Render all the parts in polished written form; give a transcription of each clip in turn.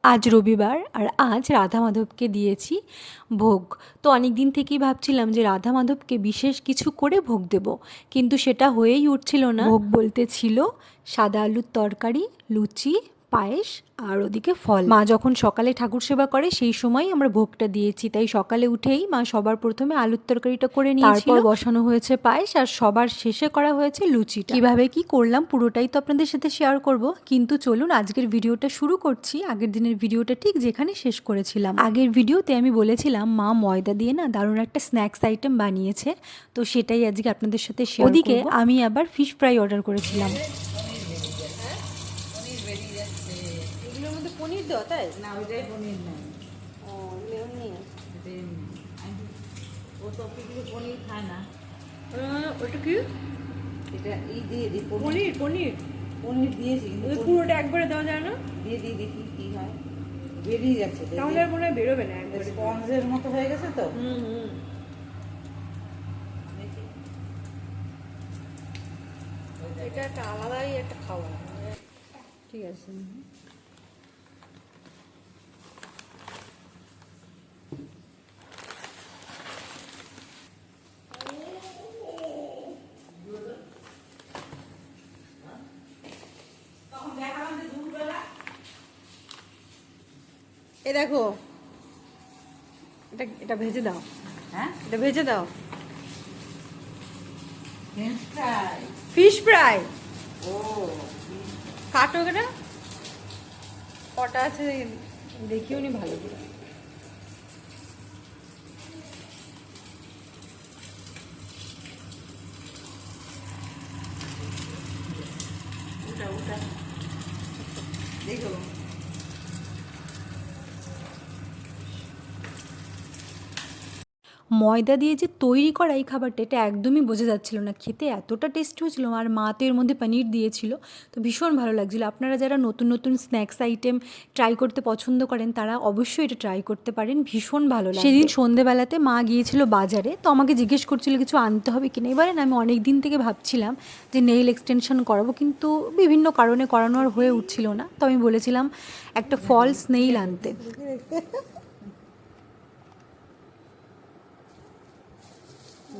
আজ রবিবার আর আজ রাধা মাধবকে দিয়েছি ভোগ। তো অনেক দিন থেকেই ভাবছিলাম যে রাধা মাধবকে বিশেষ কিছু করে ভোগ দেব, কিন্তু সেটা হয়েই উঠছিল না। ভোগ বলতে ছিল সাদা আলুর তরকারি, লুচি, পায়েস আর ওদিকে ফল। মা যখন সকালে ঠাকুর সেবা করে সেই সময় আমরা ভোগটা দিয়েছি, তাই সকালে উঠেই মা সবার প্রথমে আলুর তরকারিটা করে নিয়েছিল, তারপর বসানো হয়েছে পায়েস আর সবার শেষে করা হয়েছে লুচিটা। কিভাবে কি করলাম পুরোটাই তো আপনাদের সাথে শেয়ার করব, কিন্তু চলুন আজকের ভিডিওটা শুরু করছি আগের দিনের ভিডিওটা ঠিক যেখানে শেষ করেছিলাম। আগের ভিডিওতে আমি বলেছিলাম মা ময়দা দিয়ে না দারুণ একটা স্ন্যাক্স আইটেম বানিয়েছে, তো সেটাই আজকে আপনাদের সাথে শেয়ার করব। ওদিকে আমি আবার ফিশ ফ্রাই অর্ডার করেছিলাম। এগুলোর মধ্যে পনির দেওয়া, তাই না ওইটাই পনির নাই। ও এমনি ও তো কিছু পনির খায় না। ওটা কি এটা দিয়ে দিই পনির? পনির পনির দিয়েছি কিন্তু পুরোটা একবারে দেওয়া যায় না? দিয়ে দেখি কি হয়। বেরিয়ে যাচ্ছে তাহলে আর মনে হয় বেরোবে না একবারে। স্পঞ্জের মতো হয়ে গেছে তো। দেখি। এটা একটা আলাদাই একটা খাওয়া। ঠিক আছে। এ দেখো, এটা এটা ভেজে দাও। হ্যাঁ এটা ভেজে দাও। French fry. Fish fry. ও কাটো এটা কটা আছে দেখিও নি ভালো করে। ওটা ওটা দেখো। ময়দা দিয়ে যে তৈরি করা এই খাবারটা, এটা একদমই বোঝা যাচ্ছিল না, খেতে এতটা টেস্টি হয়েছিল। আর মা তো এর মধ্যে পনির দিয়েছিল, তো ভীষণ ভালো লাগছিলো। আপনারা যারা নতুন নতুন স্ন্যাক্স আইটেম ট্রাই করতে পছন্দ করেন তারা অবশ্যই এটা ট্রাই করতে পারেন, ভীষণ ভালো লাগে। সেদিন সন্ধেবেলাতে মা গিয়েছিল বাজারে, তো আমাকে জিজ্ঞেস করছিল কিছু আনতে হবে কিনা। এবারে না আমি অনেক দিন থেকে ভাবছিলাম যে নেইল এক্সটেনশন করাবো, কিন্তু বিভিন্ন কারণে করানো আর হয়ে উঠছিল না। তো আমি বলেছিলাম একটা ফলস নেইল আনতে।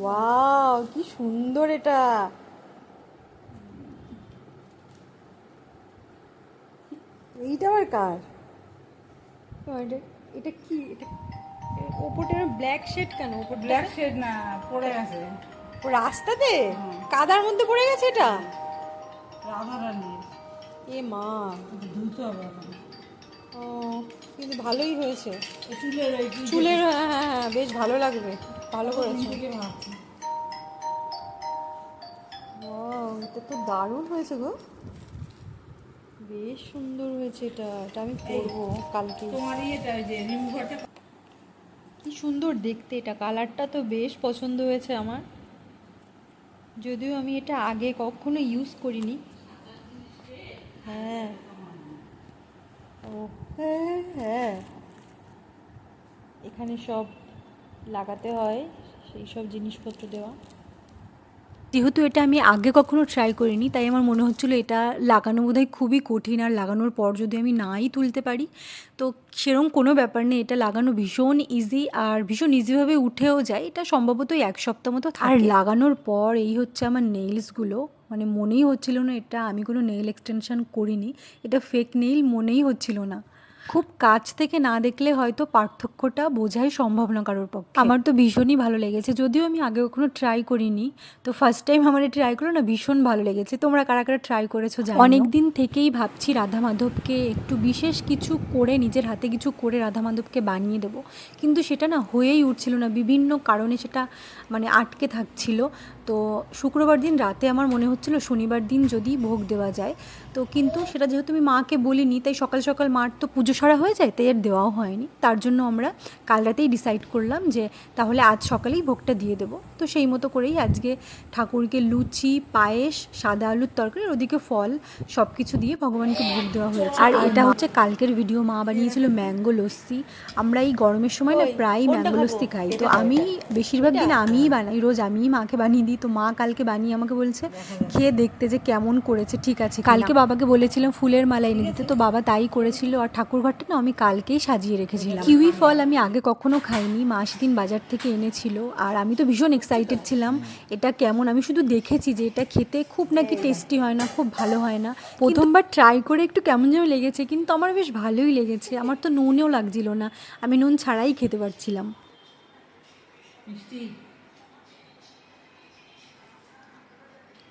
ওয়াও কি সুন্দর এটা! এইটা আবার কার? এটা কি? এটা ওপরটা ব্ল্যাক শেড কেন? ওপর ব্ল্যাক শেড না, পড়ে গেছে। ও রাস্তাতে কাদার মধ্যে পড়ে গেছে এটা। রাধারানী এ মা, ধুতে হবে এখন। ও কিন্তু ভালোই হয়েছে। চুলের চুলের, হ্যাঁ হ্যাঁ হ্যাঁ, বেশ ভালো লাগবে, ভালো করেছে। ভাবছি ওয়াও, এটা তো দারুণ হয়েছে গো, বেশ সুন্দর হয়েছে এটা। এটা আমি পরবো কালকে। তোমার ইয়েটা ওই যে রিমুভারটা কি সুন্দর দেখতে, এটা কালারটা তো বেশ পছন্দ হয়েছে আমার, যদিও আমি এটা আগে কখনো ইউজ করিনি। হ্যাঁ, ও হ্যাঁ হ্যাঁ, এখানে সব লাগাতে হয়, সেই সব জিনিসপত্র দেওয়া। যেহেতু এটা আমি আগে কখনো ট্রাই করিনি, তাই আমার মনে হচ্ছিলো এটা লাগানো বোধহয় খুবই কঠিন, আর লাগানোর পর যদি আমি নাই তুলতে পারি তো সেরকম কোনো ব্যাপার নেই, এটা লাগানো ভীষণ ইজি আর ভীষণ ইজিভাবে উঠেও যায়। এটা সম্ভবত 1 সপ্তাহ মতো থাকে। আর লাগানোর পর এই হচ্ছে আমার নেইলসগুলো, মানে মনেই হচ্ছিল না এটা আমি কোনো নেইল এক্সটেনশন করিনি, এটা ফেক নেইল মনেই হচ্ছিল না। খুব কাছ থেকে না দেখলে হয়তো পার্থক্যটা বোঝাই সম্ভব না কারোর পক্ষে। আমার তো ভীষণই ভালো লেগেছে, যদিও আমি আগে কখনো ট্রাই করিনি, তো ফার্স্ট টাইম আমার এটা ট্রাই করলো না, ভীষণ ভালো লেগেছে। তোমরা কারা কারা ট্রাই করেছো জানো। অনেক দিন থেকেই ভাবছি রাধা মাধবকে একটু বিশেষ কিছু করে, নিজের হাতে কিছু করে রাধা মাধবকে বানিয়ে দেবো, কিন্তু সেটা না হয়েই উঠছিল না, বিভিন্ন কারণে সেটা মানে আটকে থাকছিল। তো শুক্রবার দিন রাতে আমার মনে হচ্ছিল শনিবার দিন যদি ভোগ দেওয়া যায়, তো কিন্তু সেটা যেহেতু আমি মাকে বলিনি, তাই সকাল সকাল মার তো পুজো সারা হয়ে যায়, তাই আর দেওয়াও হয়নি। তার জন্য আমরা কাল রাতেই ডিসাইড করলাম যে তাহলে আজ সকালেই ভোগটা দিয়ে দেবো। তো সেই মতো করেই আজকে ঠাকুরকে লুচি, পায়েস, সাদা আলুর তরকারি, ওদিকে ফল সব কিছু দিয়ে ভগবানকে ভোগ দেওয়া হয়েছে। আর এটা হচ্ছে কালকের ভিডিও। মা বানিয়েছিল ম্যাঙ্গো লস্যি। আমরা এই গরমের সময় না প্রায় ম্যাঙ্গো লস্যি খাই, তো আমি বেশিরভাগ দিন আমিই বানাই, রোজ আমিই মাকে বানিয়ে দিই, তো মা কালকে বানিয়ে আমাকে বলছে খেয়ে দেখতে যে কেমন করেছে। ঠিক আছে, কালকে বাবাকে বলেছিলাম ফুলের মালা এনে দিতে, তো বাবা তাই করেছিল। আর ঠাকুর ঘরটা না আমি কালকেই সাজিয়ে রেখেছিলাম। কিউই ফল আমি আগে কখনো খাইনি, মা সেদিন বাজার থেকে এনেছিল। আর আমি তো ভীষণ এক্সাইটেড ছিলাম এটা কেমন। আমি শুধু দেখেছি যে এটা খেতে খুব নাকি টেস্টি হয় না, খুব ভালো হয় না। প্রথমবার ট্রাই করে একটু কেমন যেন লেগেছে, কিন্তু আমার বেশ ভালোই লেগেছে। আমার তো নুনেও লাগছিল না, আমি নুন ছাড়াই খেতে পারছিলাম। মিষ্টি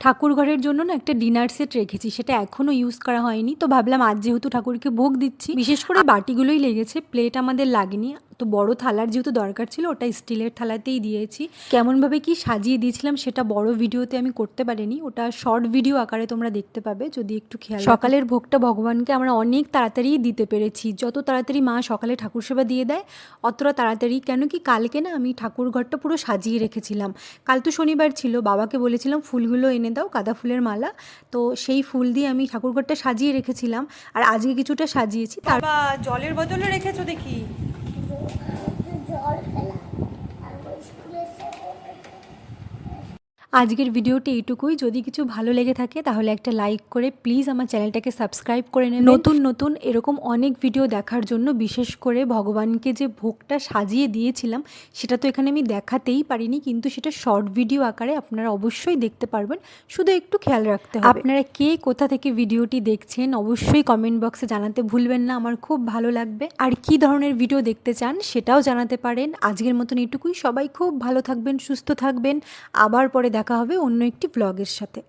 ঠাকুর ঘরের জন্য না একটা ডিনার সেট রেখেছি, সেটা এখনও ইউজ করা হয়নি। তো ভাবলাম আজ যেহেতু ঠাকুরকে ভোগ দিচ্ছি, বিশেষ করে বাটিগুলোই লেগেছে, প্লেট আমাদের লাগেনি। তো বড় থালার যেহেতু দরকার ছিল, ওটা স্টিলের থালাতেই দিয়েছি। কেমনভাবে কি সাজিয়ে দিয়েছিলাম সেটা বড় ভিডিওতে আমি করতে পারিনি, ওটা শর্ট ভিডিও আকারে তোমরা দেখতে পাবে যদি একটু খেয়াল। সকালের ভোগটা ভগবানকে আমরা অনেক তাড়াতাড়ি দিতে পেরেছি। যত তাড়াতাড়ি মা সকালে ঠাকুর সেবা দিয়ে দেয় অতটা তাড়াতাড়ি, কেন কি কালকে না আমি ঠাকুর ঘরটা পুরো সাজিয়ে রেখেছিলাম। কাল তো শনিবার ছিল, বাবাকে বলেছিলাম ফুলগুলো এনে দাও, গাঁদা ফুলের মালা। তো সেই ফুল দিয়ে আমি ঠাকুর ঘরটা সাজিয়ে রেখেছিলাম, আর আজকে কিছুটা সাজিয়েছি। তার জলের বদলে রেখেছো দেখি। আজকের ভিডিওটি এইটুকুই। যদি কিছু ভালো লেগে থাকে তাহলে একটা লাইক করে প্লিজ আমার চ্যানেলটাকে সাবস্ক্রাইব করে নেবেন। নতুন নতুন এরকম অনেক ভিডিও দেখার জন্য, বিশেষ করে ভগবানকে যে ভোগটা সাজিয়ে দিয়েছিলাম সেটা তো এখানে আমি দেখাতেই পারিনি, কিন্তু সেটা শর্ট ভিডিও আকারে আপনারা অবশ্যই দেখতে পারবেন। শুধু একটু খেয়াল রাখতে হবে। আপনারা কে কোথা থেকে ভিডিওটি দেখছেন অবশ্যই কমেন্ট বক্সে জানাতে ভুলবেন না, আমার খুব ভালো লাগবে। আর কি ধরনের ভিডিও দেখতে চান সেটাও জানাতে পারেন। আজকের মতন এটুকুই। সবাই খুব ভালো থাকবেন, সুস্থ থাকবেন। আবার পরে দেখা হবে অন্য একটি ব্লগের সাথে।